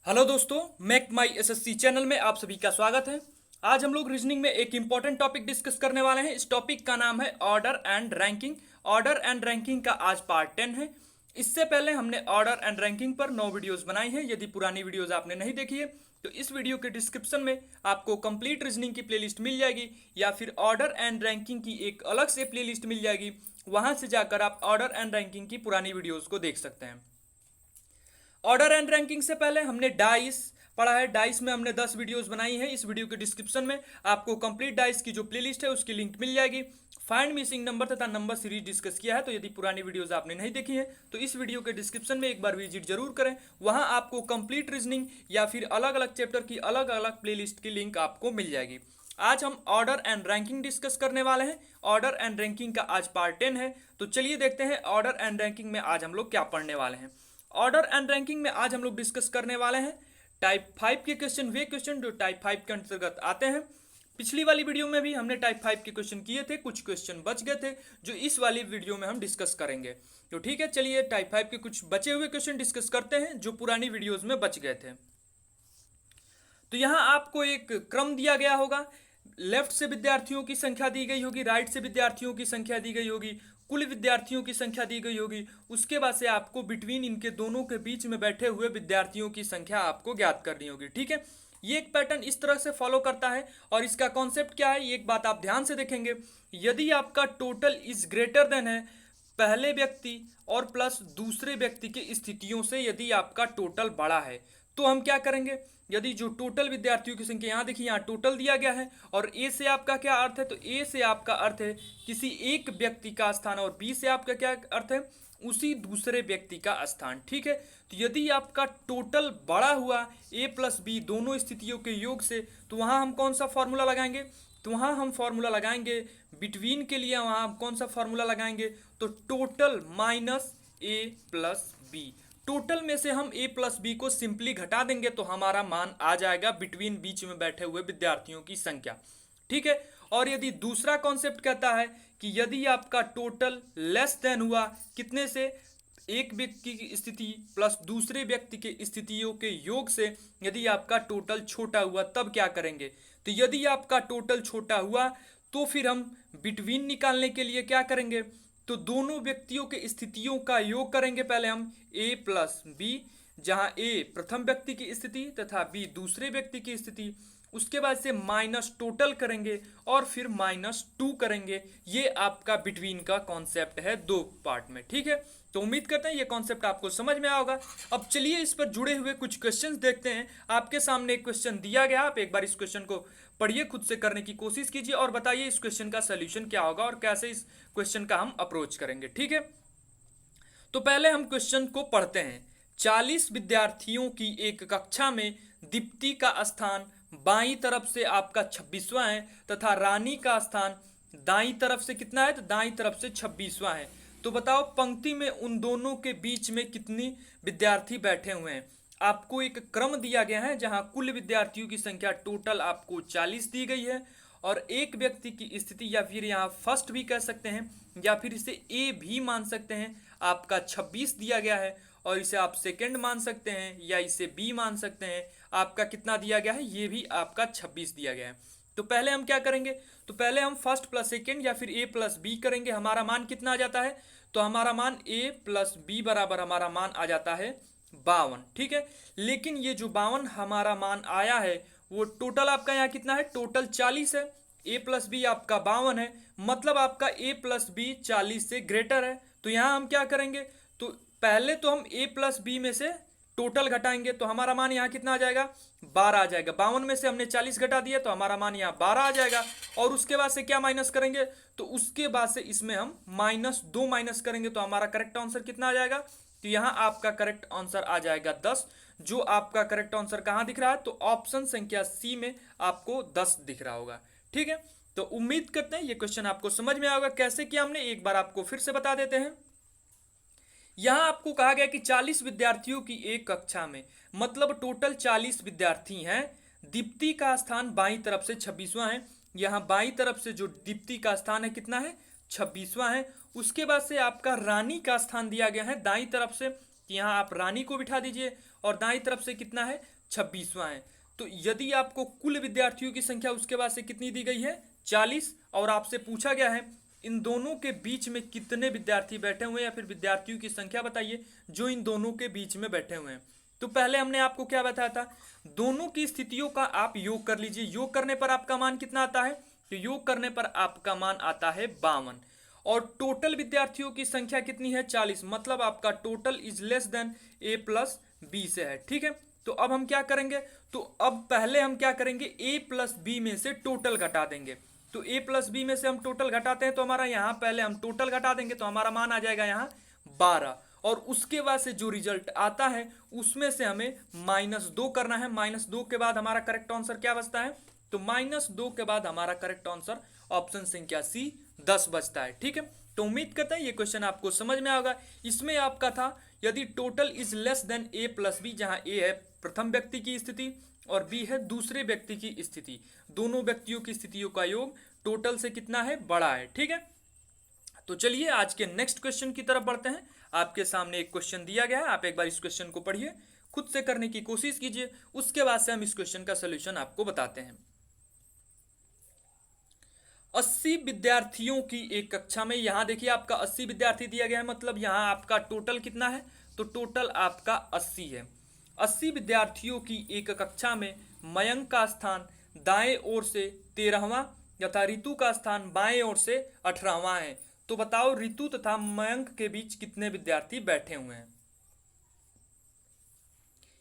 Hello दोस्तों, Mac माई SSC channel में आप सभी का स्वागत है। आज हम लोग रीजनिंग में एक इंपॉर्टेंट टॉपिक डिस्कस करने वाले हैं। इस टॉपिक का नाम है order and ranking. Order and ranking का आज पार्ट 10 है। इससे पहले हमने ऑर्डर एंड रैंकिंग पर 9 वीडियोस बनाई हैं। यदि पुरानी वीडियोस आपने नहीं देखी है तो इस वीडियो के डिस्क्रिप्शन में आपको कंप्लीट रीजनिंग की प्लेलिस्ट मिल जाएगी, या फिर ऑर्डर एंड रैंकिंग की एक अलग से प्लेलिस्ट मिल जाएगी। वहां से जाकर आप ऑर्डर एंड रैंकिंग की पुरानी वीडियोस को देख सकते हैं। ऑर्डर एंड रैंकिंग से पहले हमने डाइस पढ़ा है। डाइस में हमने 10 वीडियोस बनाई है। इस वीडियो के डिस्क्रिप्शन में आपको कंप्लीट डाइस की जो प्लेलिस्ट है उसकी लिंक मिल जाएगी। फाइंड मिसिंग नंबर तथा नंबर सीरीज डिस्कस किया है। तो यदि पुरानी वीडियोस आपने नहीं देखी है तो इस वीडियो के डिस्क्रिप्शन में एक बार विजिट जरूर करें। वहां आपको कंप्लीट रीजनिंग या फिर अलग अलग चैप्टर की अलग अलग प्लेलिस्ट की लिंक आपको मिल जाएगी। आज हम ऑर्डर एंड रैंकिंग डिस्कस करने वाले हैं। ऑर्डर एंड रैंकिंग का आज पार्ट 10 है। तो चलिए देखते हैं ऑर्डर एंड रैंकिंग में आज हम लोग क्या पढ़ने वाले हैं। ऑर्डर एंड रैंकिंग में आज हम लोग डिस्कस करने वाले हैं टाइप 5 के क्वेश्चन, वे क्वेश्चन जो टाइप 5 के अंतर्गत आते हैं। पिछली वाली वीडियो में भी हमने टाइप 5 के क्वेश्चन किए थे, कुछ क्वेश्चन बच गए थे जो इस वाली वीडियो में हम डिस्कस करेंगे। तो ठीक है, चलिए टाइप 5 के कुछ बचे हुए क्वेश्चन डिस्कस करते हैं जो पुरानी वीडियोज में बच गए थे। तो यहाँ आपको एक क्रम दिया गया होगा। लेफ्ट से विद्यार्थियों की संख्या दी गई होगी, राइट से विद्यार्थियों की संख्या दी गई होगी, कुल विद्यार्थियों की संख्या दी गई होगी। उसके बाद से आपको बिटवीन इनके दोनों के बीच में बैठे हुए विद्यार्थियों की संख्या आपको ज्ञात करनी होगी। ठीक है, ये एक पैटर्न इस तरह से फॉलो करता है। और इसका कॉन्सेप्ट क्या है, ये एक बात आप ध्यान से देखेंगे। यदि आपका टोटल इज ग्रेटर देन है पहले व्यक्ति और प्लस दूसरे व्यक्ति की स्थितियों से, यदि आपका टोटल बड़ा है तो हम क्या करेंगे। यदि जो टोटल विद्यार्थियों की संख्या, यहाँ देखिए यहाँ टोटल दिया गया है और ए से आपका क्या अर्थ है, तो ए से आपका अर्थ है किसी एक व्यक्ति का स्थान, और बी से आपका क्या अर्थ है, उसी दूसरे व्यक्ति का स्थान। ठीक है, तो यदि आपका टोटल बड़ा हुआ ए प्लस बी दोनों स्थितियों के योग से, तो वहाँ हम कौन सा फॉर्मूला लगाएंगे, तो वहाँ हम फॉर्मूला लगाएंगे बिटवीन के लिए। वहाँ हम कौन सा फॉर्मूला लगाएंगे, तो टोटल माइनस ए प्लस बी। टोटल में से हम ए प्लस बी को सिंपली घटा देंगे तो हमारा मान आ जाएगा बिटवीन बीच में बैठे हुए विद्यार्थियों की संख्या। ठीक है, और यदि दूसरा कॉन्सेप्ट कहता है कि यदि आपका टोटल लेस देन हुआ कितने से, एक व्यक्ति की स्थिति प्लस दूसरे व्यक्ति के स्थितियों के योग से, यदि आपका टोटल छोटा हुआ तब क्या करेंगे। तो यदि आपका टोटल छोटा हुआ तो फिर हम बिटवीन निकालने के लिए क्या करेंगे, तो दोनों व्यक्तियों के स्थितियों का योग करेंगे। पहले हम ए प्लस बी, जहां ए प्रथम व्यक्ति की स्थिति तथा बी दूसरे व्यक्ति की स्थिति, उसके बाद से माइनस टोटल करेंगे और फिर -2 करेंगे। ये आपका बिटवीन का कॉन्सेप्ट है दो पार्ट में। ठीक है, तो उम्मीद करते हैं ये कॉन्सेप्ट आपको समझ में आया होगा। अब चलिए इस पर जुड़े हुए कुछ क्वेश्चंस देखते हैं। आपके सामने एक क्वेश्चन दिया गया, आप एक बार इस क्वेश्चन को पढ़िए, खुद से करने की कोशिश कीजिए और बताइए इस क्वेश्चन का सोल्यूशन क्या होगा और कैसे इस क्वेश्चन का हम अप्रोच करेंगे। ठीक है, तो पहले हम क्वेश्चन को पढ़ते हैं। 40 विद्यार्थियों की एक कक्षा में दीप्ति का स्थान बाईं तरफ से आपका 26वां है तथा रानी का स्थान दाईं तरफ से कितना है, तो दाईं तरफ से 26वां है। तो बताओ पंक्ति में उन दोनों के बीच में कितनी विद्यार्थी बैठे हुए हैं। आपको एक क्रम दिया गया है जहां कुल विद्यार्थियों की संख्या टोटल आपको 40 दी गई है और एक व्यक्ति की स्थिति, या फिर यहाँ फर्स्ट भी कह सकते हैं या फिर इसे ए भी मान सकते हैं, आपका 26 दिया गया है। और इसे आप सेकंड मान सकते हैं या इसे बी मान सकते हैं। आपका कितना दिया गया है, ये भी आपका 26 दिया गया है। तो पहले हम क्या करेंगे, तो पहले हम फर्स्ट प्लस सेकंड या फिर ए प्लस बी करेंगे। हमारा मान कितना आ जाता है, तो हमारा मान ए प्लस बी बराबर हमारा मान आ जाता है 52। ठीक है, लेकिन ये जो 52 हमारा मान आया है वो टोटल आपका यहाँ कितना है, टोटल 40 है। ए प्लस बी आपका 52 है, मतलब आपका ए प्लस बी 40 से ग्रेटर है। तो यहाँ हम क्या करेंगे, तो पहले तो हम ए प्लस बी में से टोटल घटाएंगे तो हमारा मान यहाँ कितना आ जाएगा, 12 आ जाएगा। 52 में से हमने 40 घटा दिया तो हमारा मान यहाँ 12 आ जाएगा। और उसके बाद से क्या माइनस करेंगे, तो उसके बाद से इसमें हम -2 माइनस करेंगे तो हमारा करेक्ट आंसर कितना आ जाएगा, तो यहाँ आपका करेक्ट आंसर आ जाएगा 10। जो आपका करेक्ट आंसर कहाँ दिख रहा है, तो ऑप्शन संख्या सी में आपको 10 दिख रहा होगा। ठीक है, तो उम्मीद करते हैं ये क्वेश्चन आपको समझ में आएगा। कैसे किया हमने एक बार आपको फिर से बता देते हैं। यहां आपको कहा गया कि 40 विद्यार्थियों की एक कक्षा में, मतलब टोटल 40 विद्यार्थी हैं। दीप्ति का स्थान बाईं तरफ से 26वां है। यहां बाईं तरफ से जो दीप्ति का स्थान है कितना है, 26वां है। उसके बाद से आपका रानी का स्थान दिया गया है दाईं तरफ से, कि यहाँ आप रानी को बिठा दीजिए और दाईं तरफ से कितना है 26वां है। तो यदि आपको कुल विद्यार्थियों की संख्या उसके बाद से कितनी दी गई है 40 और आपसे पूछा गया है इन दोनों के बीच में कितने विद्यार्थी बैठे हुए हैं या फिर विद्यार्थियों की संख्या बताइए जो इन दोनों के बीच में बैठे हुए हैं। तो पहले हमने आपको क्या बताया था, दोनों की स्थितियों का आप योग कर लीजिए। योग करने पर आपका मान कितना आता है, तो योग करने पर आपका मान आता है 52 और टोटल विद्यार्थियों की संख्या कितनी है 40, मतलब आपका total is less than A plus B से है। ठीक है, तो अब हम क्या करेंगे, तो अब पहले हम क्या करेंगे ए प्लस बी में से टोटल घटा देंगे। तो ए प्लस बी में से हम टोटल घटाते हैं तो हमारा यहाँ पहले हम टोटल घटा देंगे तो हमारा मान आ जाएगा यहाँ 12 और उसके बाद से जो रिजल्ट आता है उसमें से हमें -2 करना है। -2 के बाद हमारा करेक्ट आंसर क्या बचता है, तो -2 के बाद हमारा करेक्ट आंसर ऑप्शन संख्या सी 10 बचता है। ठीक है, तो उम्मीद करते हैं ये क्वेश्चन आपको समझ में आएगा। इसमें आपका था यदि total is less than A plus B, जहां ए है प्रथम व्यक्ति की स्थिति और बी है दूसरे व्यक्ति की स्थिति, दोनों व्यक्तियों की स्थितियों का योग टोटल से कितना है बड़ा है। ठीक है, तो चलिए आज के नेक्स्ट क्वेश्चन की तरफ बढ़ते हैं। आपके सामने एक क्वेश्चन दिया गया है, आप एक बार इस क्वेश्चन को पढ़िए, खुद से करने की कोशिश कीजिए, उसके बाद से हम इस क्वेश्चन का सोल्यूशन आपको बताते हैं। 80 विद्यार्थियों की एक कक्षा में, यहां देखिए आपका 80 विद्यार्थी दिया गया है, मतलब यहां आपका टोटल कितना है, तो टोटल आपका 80 है। 80 विद्यार्थियों की एक कक्षा में मयंक का स्थान दाएं ओर से 13वां तथा ऋतु का स्थान बाएं ओर से 18वां है। तो बताओ ऋतु तथा मयंक के बीच कितने विद्यार्थी बैठे हुए हैं।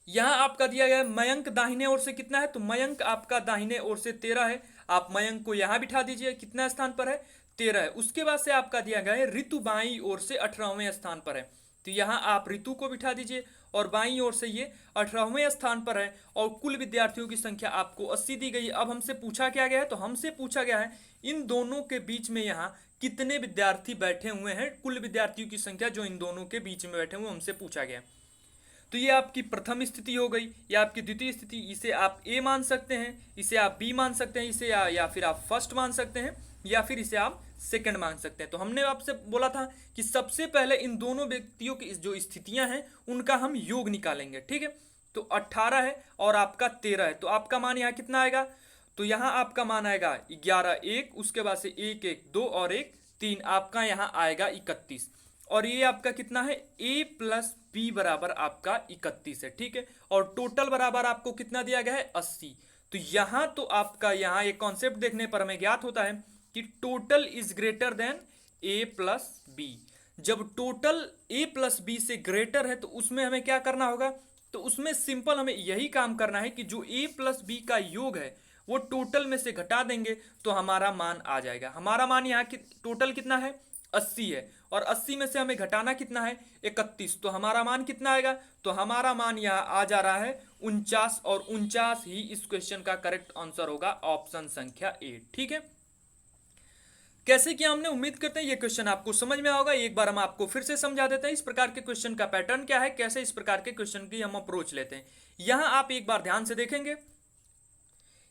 यहां आपका दिया गया है मयंक दाहिने ओर से कितना है, तो मयंक आपका दाहिने ओर से 13 है। आप मयंक को यहां बिठा दीजिए, कितना स्थान पर है 13 है। उसके बाद से आपका दिया गया है ऋतु बाईं ओर से 18वें स्थान पर है, तो यहां आप ऋतु को बिठा दीजिए और बाईं ओर से ये 18वें स्थान पर है और कुल विद्यार्थियों की संख्या आपको 80 दी गई है। अब हमसे पूछा क्या गया है, तो हमसे पूछा गया है इन दोनों के बीच में यहाँ कितने विद्यार्थी बैठे हुए हैं, कुल विद्यार्थियों की संख्या जो इन दोनों के बीच में बैठे हुए हमसे पूछा गया। तो ये आपकी प्रथम स्थिति हो गई, या आपकी द्वितीय स्थिति, इसे आप ए मान सकते हैं, इसे आप बी मान सकते हैं, इसे या फिर आप फर्स्ट मान सकते हैं, या फिर इसे आप सेकंड मान सकते हैं। तो हमने आपसे बोला था कि सबसे पहले इन दोनों व्यक्तियों की जो स्थितियां हैं उनका हम योग निकालेंगे। ठीक है, तो 18 है और आपका 13 है, तो आपका मान यहाँ कितना आएगा, तो यहाँ आपका मान आएगा 11 1, उसके बाद से 1 1 2 और 1 3, आपका यहाँ आएगा 31 और ये आपका कितना है a प्लस बी बराबर आपका 31 है। ठीक है, और टोटल बराबर आपको कितना दिया गया है 80। तो यहाँ तो आपका यहाँ एक कॉन्सेप्ट देखने पर हमें ज्ञात होता है कि total is greater than a plus B. जब टोटल a प्लस बी से ग्रेटर है तो उसमें हमें क्या करना होगा, तो उसमें सिंपल हमें यही काम करना है कि जो a प्लस बी का योग है वो टोटल में से घटा देंगे तो हमारा मान आ जाएगा। हमारा मान यहाँ टोटल कितना है 80 है और 80 में से हमें घटाना कितना है 31, तो हमारा मान कितना आएगा, तो हमारा मान यहाँ आ जा रहा है 49 और 49 ही इस क्वेश्चन का करेक्ट आंसर होगा, ऑप्शन संख्या ए। ठीक है, कैसे किया हमने, उम्मीद करते हैं ये क्वेश्चन आपको समझ में होगा। एक बार हम आपको फिर से समझा देते हैं इस प्रकार के क्वेश्चन का पैटर्न क्या है, कैसे इस प्रकार के क्वेश्चन की हम अप्रोच लेते हैं। यहां आप एक बार ध्यान से देखेंगे,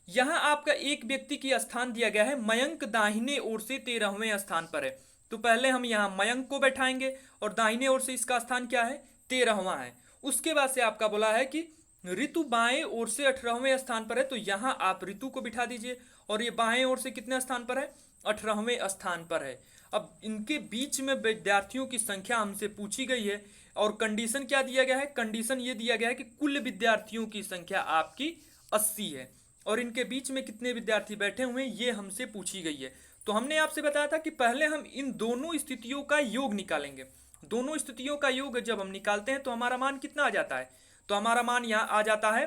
यहां आपका एक व्यक्ति की स्थान दिया गया है मयंक दाहिने ओर से 13वें स्थान पर है। तो पहले हम यहाँ मयंक को बैठाएंगे और दाहिने ओर से इसका स्थान क्या है 13वां है। उसके बाद से आपका बोला है कि ऋतु बाएं ओर से 18वें स्थान पर है, तो यहाँ आप ऋतु को बिठा दीजिए और ये बाएं ओर से कितने स्थान पर है 18वें स्थान पर है। अब इनके बीच में विद्यार्थियों की संख्या हमसे पूछी गई है और कंडीशन क्या दिया गया है, कंडीशन ये दिया गया है कि कुल विद्यार्थियों की संख्या आपकी 80 है और इनके बीच में कितने विद्यार्थी बैठे हुए हैं ये हमसे पूछी गई है। तो हमने आपसे बताया था कि पहले हम इन दोनों स्थितियों का योग निकालेंगे। दोनों स्थितियों का योग जब हम निकालते हैं तो हमारा मान कितना आ जाता है, तो हमारा मान यहाँ आ जाता है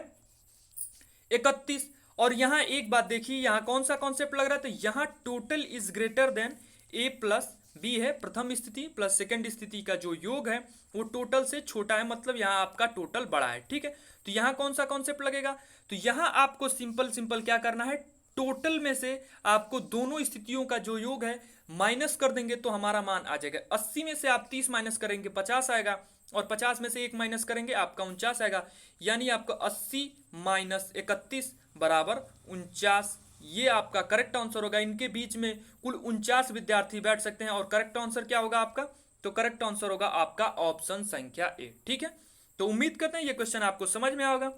31। और यहाँ एक बात देखिए, यहाँ कौन सा कॉन्सेप्ट लग रहा है, तो यहाँ total is greater than a plus B है, प्रथम स्थिति प्लस सेकंड स्थिति का जो योग है वो टोटल से छोटा है, मतलब यहाँ आपका टोटल बड़ा है। ठीक है, तो यहाँ कौन सा कॉन्सेप्ट लगेगा, तो यहाँ आपको सिंपल क्या करना है, टोटल में से आपको दोनों स्थितियों का जो योग है माइनस कर देंगे तो हमारा मान आ जाएगा। 80 में से आप 30 माइनस करेंगे 50 आएगा और 50 में से 1 माइनस करेंगे आपका 49 आएगा, यानी आपका 80 माइनस 31 बराबर 49, ये आपका करेक्ट आंसर होगा। इनके बीच में कुल 49 विद्यार्थी बैठ सकते हैं और करेक्ट आंसर क्या होगा आपका तो करेक्ट आंसर होगा आपका ऑप्शन संख्या ए। ठीक है, तो उम्मीद करते हैं ये क्वेश्चन आपको समझ में आएगा।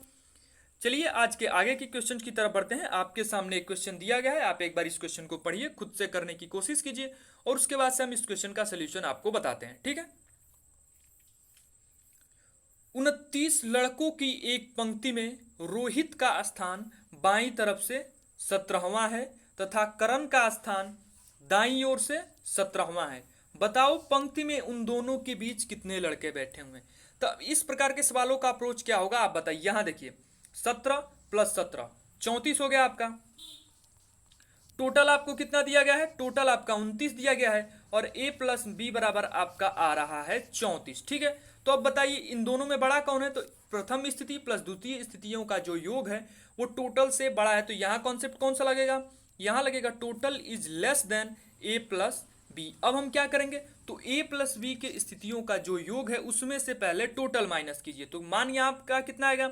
चलिए आज के आगे के क्वेश्चन की तरफ बढ़ते हैं। आपके सामने एक क्वेश्चन दिया गया है, आप एक बार इस क्वेश्चन को पढ़िए, खुद से करने की कोशिश कीजिए और उसके बाद से हम इस क्वेश्चन का सोल्यूशन आपको बताते हैं। ठीक है, 29 लड़कों की एक पंक्ति में रोहित का स्थान बाईं तरफ से 17वां है तथा करण का स्थान दाईं ओर से 17वां है। बताओ पंक्ति में उन दोनों के बीच कितने लड़के बैठे हुए हैं। तो इस प्रकार के सवालों का अप्रोच क्या होगा आप बताइए। यहां देखिए 17 + 17 34 हो गया आपका। टोटल आपको कितना दिया गया है, टोटल आपका 29 दिया गया है और a + b बराबर आपका आ रहा है 34। ठीक है, तो अब बताइए इन दोनों में बड़ा कौन है। तो प्रथम स्थिति प्लस द्वितीय स्थितियों का जो योग है वो टोटल से बड़ा है। तो यहाँ कॉन्सेप्ट कौन सा लगेगा, यहाँ लगेगा total is less then a + b। अब हम क्या करेंगे, तो a + b के स्थितियों का जो योग है उसमें से पहले टोटल माइनस कीजिए। तो मान यहाँ आपका कितना आएगा,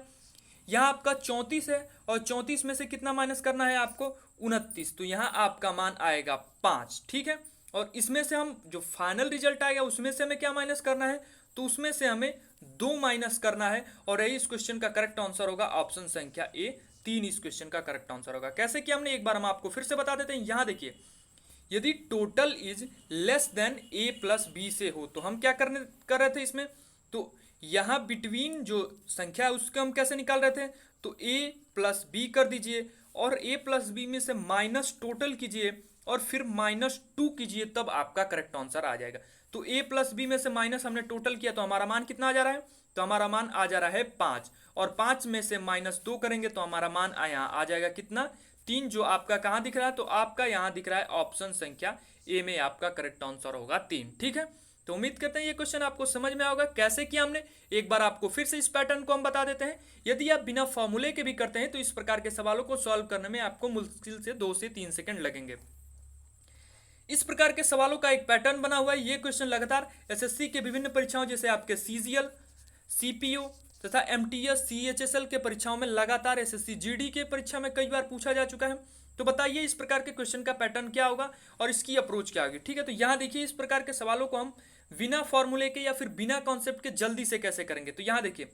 यहाँ आपका 34 है और 34 में से कितना माइनस करना है आपको 29, तो यहाँ आपका मान आएगा 5। ठीक है, और इसमें से हम जो फाइनल रिजल्ट आएगा उसमें से हमें क्या माइनस करना है, तो उसमें से हमें 2 माइनस करना है और यही इस क्वेश्चन का करेक्ट आंसर होगा ऑप्शन संख्या ए 3 इस क्वेश्चन का करेक्ट आंसर होगा। कैसे किया हमने एक बार हम आपको फिर से बता देते हैं। यहाँ देखिए यदि total is less then a + b से हो तो हम क्या कर रहे थे इसमें, तो यहाँ बिटवीन जो संख्या है उसको हम कैसे निकाल रहे थे, तो a + b कर दीजिए और a + b में से माइनस टोटल कीजिए और फिर -2 कीजिए, तब आपका करेक्ट आंसर आ जाएगा। तो a + b में से माइनस हमने टोटल किया तो हमारा मान कितना आ जा रहा है, तो हमारा मान आ जा रहा है 5 और 5 में से -2 करेंगे तो हमारा मान यहाँ आ जाएगा कितना 3, जो आपका कहाँ दिख रहा है, तो आपका यहाँ दिख रहा है ऑप्शन संख्या ए में आपका करेक्ट आंसर होगा 3। ठीक है, तो उम्मीद करते हैं ये क्वेश्चन आपको समझ में आएगा। कैसे किया हमने एक बार आपको फिर से इस पैटर्न को हम बता देते हैं। यदि आप बिना फॉर्मूले के भी करते हैं तो इस प्रकार के सवालों को सॉल्व करने में आपको मुश्किल से 2 से 3 सेकंड लगेंगे। इस प्रकार के सवालों का एक पैटर्न बना हुआ है। ये क्वेश्चन लगातार एसएससी के विभिन्न परीक्षाओं जैसे आपके सीजीएल, सीपीओ तथा एमटीएस, सीएचएसएल के परीक्षाओं में लगातार एसएससी जीडी के परीक्षा में कई बार पूछा जा चुका है। तो बताइए इस प्रकार के क्वेश्चन का पैटर्न क्या होगा और इसकी अप्रोच क्या होगी। ठीक है, तो यहाँ देखिए इस प्रकार के सवालों को हम बिना फॉर्मूले के या फिर बिना कॉन्सेप्ट के जल्दी से कैसे करेंगे। तो यहाँ देखिए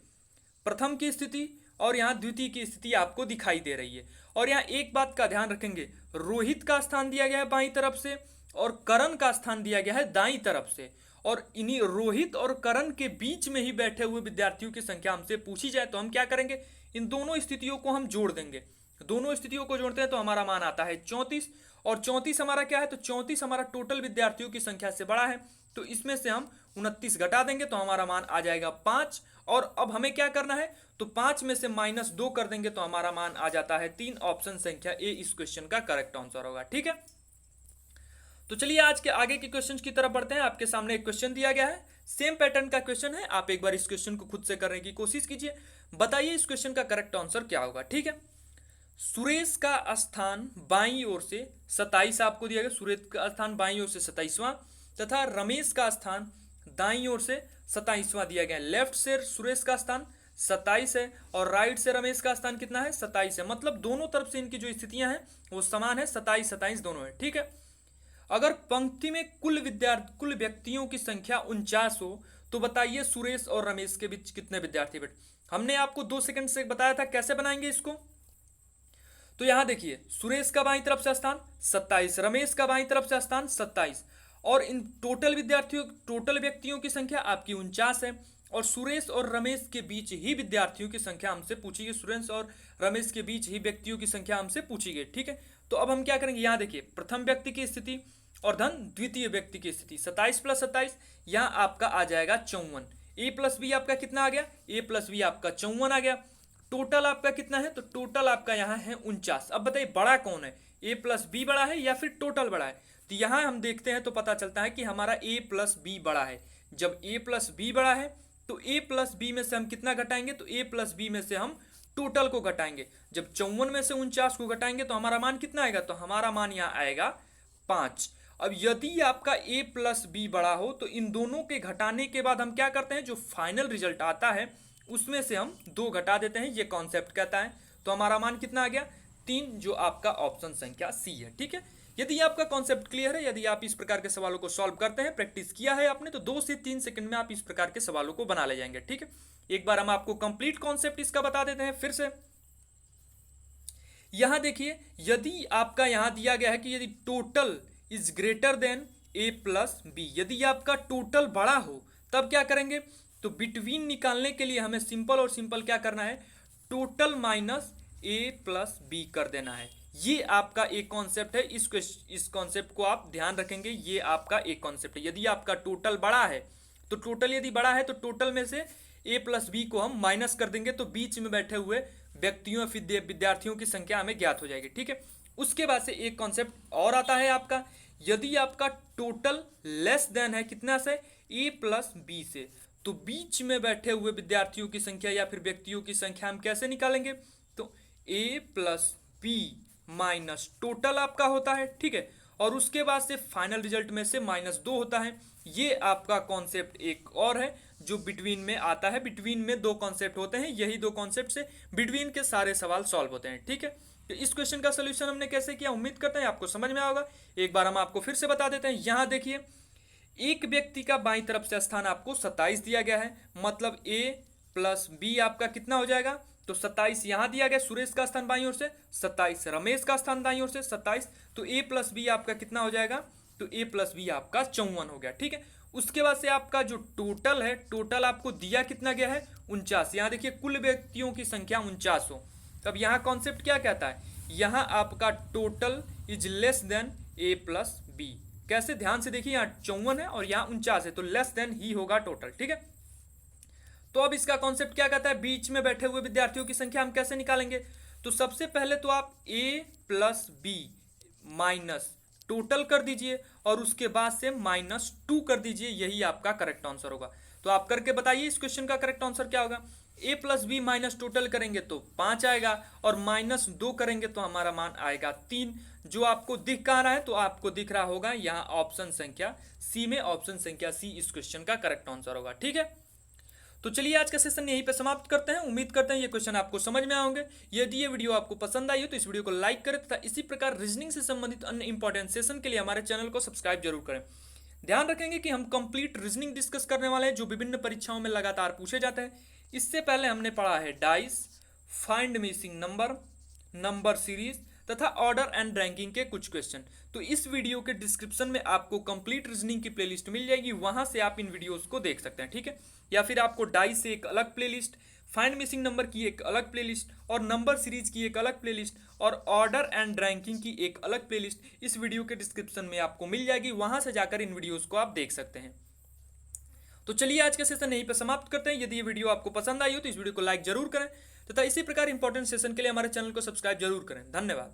प्रथम की स्थिति और यहाँ द्वितीय की स्थिति आपको दिखाई दे रही है और यहाँ एक बात का ध्यान रखेंगे, रोहित का स्थान दिया गया है बाईं तरफ से और करण का स्थान दिया गया है दाईं तरफ से और इन्हीं रोहित और करण के बीच में ही बैठे हुए विद्यार्थियों की संख्या हमसे पूछी जाए तो हम क्या करेंगे, इन दोनों स्थितियों को हम जोड़ देंगे। दोनों स्थितियों को जोड़ते हैं तो हमारा मान आता है 34 और 34 हमारा क्या है, तो 34 हमारा टोटल विद्यार्थियों की संख्या से बड़ा है तो इसमें से हम 29 घटा देंगे तो हमारा मान आ जाएगा 5। और अब हमें क्या करना है, तो 5 में से -2 कर देंगे तो हमारा मान आ जाता है 3। ऑप्शन संख्या ए इस क्वेश्चन का करेक्ट आंसर होगा। ठीक है, तो चलिए आज के आगे के क्वेश्चन की तरफ बढ़ते हैं। आपके सामने एक क्वेश्चन दिया गया है, सेम पैटर्न का क्वेश्चन है। आप एक बार इस क्वेश्चन को खुद से करने की कोशिश कीजिए, बताइए इस क्वेश्चन का करेक्ट आंसर क्या होगा। ठीक है, सुरेश का स्थान बाईं ओर से 27 आपको दिया गया, सुरेश का स्थान बाईं ओर से 27वां तथा रमेश का स्थान दाईं ओर से 27वां दिया गया है। लेफ्ट से सुरेश का स्थान 27 है और राइट से रमेश का स्थान कितना है, 27 है। मतलब दोनों तरफ से इनकी जो स्थितियां हैं वो समान है, 27 27 दोनों है। ठीक है, अगर पंक्ति में कुल व्यक्तियों की संख्या 49 हो तो बताइए सुरेश और रमेश के बीच कितने विद्यार्थी बैठे। हमने आपको 2 सेकंड से बताया था कैसे बनाएंगे इसको। तो यहां देखिए सुरेश का बाईं तरफ से स्थान 27, रमेश का बाईं तरफ से स्थान 27 और इन टोटल व्यक्तियों की संख्या आपकी 49 है और सुरेश और रमेश के बीच ही विद्यार्थियों की संख्या हमसे पूछी गई, सुरेश और रमेश के बीच ही व्यक्तियों की संख्या हमसे पूछी गई। ठीक है, तो अब हम क्या करेंगे, यहाँ देखिए प्रथम व्यक्ति की स्थिति और धन द्वितीय व्यक्ति की स्थिति 27 + 27 यहाँ आपका आ जाएगा 54। a + b आपका कितना आ गया, a + b आपका 54 आ गया। टोटल आपका कितना है, तो टोटल आपका यहाँ है 49। अब बताइए बड़ा कौन है, a + b बड़ा है या फिर टोटल बड़ा है। तो यहाँ हम देखते हैं तो पता चलता है कि हमारा a + b बड़ा है। जब a + b बड़ा है तो a + b में से हम कितना घटाएंगे, तो a + b में से हम टोटल को घटाएंगे। जब 54 में से 49 को घटाएंगे तो हमारा मान कितना आएगा, तो हमारा मान यहाँ आएगा 5। अब यदि आपका a + b बड़ा हो तो इन दोनों के घटाने के बाद हम क्या करते हैं, जो फाइनल रिजल्ट आता है उसमें से हम 2 घटा देते हैं, ये कॉन्सेप्ट कहता है। तो हमारा मान कितना आ गया 3, जो आपका ऑप्शन संख्या सी है। ठीक है, यदि आपका कॉन्सेप्ट क्लियर है, यदि आप इस प्रकार के सवालों को सॉल्व करते हैं, प्रैक्टिस किया है आपने, तो 2 से 3 सेकंड में आप इस प्रकार के सवालों को बना ले जाएंगे। ठीक है, एक बार हम आपको कंप्लीट कॉन्सेप्ट इसका बता देते हैं फिर से। यहां देखिए, यदि आपका यहां दिया गया है कि यदि total is greater than A plus B, यदि आपका टोटल बड़ा हो तब क्या करेंगे, तो बिटवीन निकालने के लिए हमें सिंपल और सिंपल क्या करना है, टोटल माइनस ए प्लस बी कर देना है। ये आपका एक कॉन्सेप्ट है, इस कॉन्सेप्ट को आप ध्यान रखेंगे, ये आपका एक कॉन्सेप्ट है। यदि आपका टोटल बड़ा है तो टोटल यदि बड़ा है तो टोटल में से ए प्लस बी को हम माइनस कर देंगे, तो बीच में बैठे हुए व्यक्तियों विद्यार्थियों की संख्या हमें ज्ञात हो जाएगी। ठीक है, उसके बाद से एक कॉन्सेप्ट और आता है आपका, यदि आपका टोटल लेस देन है कितना से, ए प्लस बी से, तो बीच में बैठे हुए विद्यार्थियों की संख्या या फिर व्यक्तियों की संख्या हम कैसे निकालेंगे, तो ए प्लस बी माइनस टोटल आपका होता है। ठीक है, और उसके बाद से फाइनल रिजल्ट में से -2 होता है। ये आपका कॉन्सेप्ट एक और है जो बिटवीन में आता है। बिटवीन में 2 कॉन्सेप्ट होते हैं, यही 2 कॉन्सेप्ट से बिटवीन के सारे सवाल सॉल्व होते हैं। ठीक है, तो इस क्वेश्चन का सोल्यूशन हमने कैसे किया, उम्मीद करते हैं आपको समझ में आएगा। एक बार हम आपको फिर से बता देते हैं। यहां देखिए, एक व्यक्ति का बाईं तरफ से स्थान आपको 27 दिया गया है, मतलब ए प्लस बी आपका कितना हो जाएगा, तो 27 यहां दिया गया, सुरेश का स्थान बाईं ओर से 27, रमेश का स्थान दाईं ओर से 27, तो ए प्लस बी आपका कितना हो जाएगा, तो ए प्लस बी आपका 54 हो गया। ठीक है, उसके बाद से आपका जो टोटल है, टोटल आपको दिया कितना गया है, 49। यहां देखिए कुल व्यक्तियों की संख्या 49 हो। तब यहां कॉन्सेप्ट क्या कहता है, यहां आपका total is less than A plus B. कैसे, ध्यान से देखिए, यहाँ 54 है और यहाँ 49 है, तो लेस देन ही होगा टोटल। ठीक है, तो अब इसका कॉन्सेप्ट क्या कहता है, बीच में बैठे हुए विद्यार्थियों की संख्या हम कैसे निकालेंगे, तो सबसे पहले तो आप a plus B minus total कर दीजिए और उसके बाद से -2 कर दीजिए, यही आपका करेक्ट आंसर होगा। तो आप करके बताइए इस क्वेश्चन का करेक्ट आंसर क्या होगा। a plus B minus total करेंगे तो 5 आएगा और -2 करेंगे तो हमारा मान आएगा 3। जो आपको दिख कहाँ रहा है, तो आपको दिख रहा होगा यहाँ ऑप्शन संख्या सी में, ऑप्शन संख्या सी इस क्वेश्चन का करेक्ट आंसर होगा। ठीक है, तो चलिए आज का सेशन यहीं पे समाप्त करते हैं। उम्मीद करते हैं ये क्वेश्चन आपको समझ में आएंगे। यदि ये वीडियो आपको पसंद आई हो तो इस वीडियो को लाइक करें तथा इसी प्रकार रीजनिंग से संबंधित अन्य इंपॉर्टेंट सेशन के लिए हमारे चैनल को सब्सक्राइब जरूर करें। ध्यान रखेंगे कि हम कंप्लीट रीजनिंग डिस्कस करने वाले हैं जो विभिन्न परीक्षाओं में लगातार पूछे जाते हैं। इससे पहले हमने पढ़ा है dice, find missing number, number series तथा ऑर्डर एंड रैंकिंग के कुछ क्वेश्चन। तो इस वीडियो के डिस्क्रिप्शन में आपको कंप्लीट रीजनिंग की प्लेलिस्ट मिल जाएगी, वहां से आप इन वीडियोस को देख सकते हैं। ठीक है, या फिर आपको डाइस से एक अलग प्लेलिस्ट, फाइंड मिसिंग नंबर की एक अलग प्लेलिस्ट और नंबर सीरीज की एक अलग प्लेलिस्ट और ऑर्डर एंड रैंकिंग की एक अलग प्लेलिस्ट इस वीडियो के डिस्क्रिप्शन में आपको मिल जाएगी, वहां से जाकर इन वीडियोस को आप देख सकते हैं। तो चलिए आज का सेशन यहीं पे समाप्त करते हैं। यदि ये वीडियो आपको पसंद आई हो तो इस वीडियो को लाइक जरूर करें तथा इसी प्रकार इंपॉर्टेंट सेशन के लिए हमारे चैनल को सब्सक्राइब जरूर करें। धन्यवाद।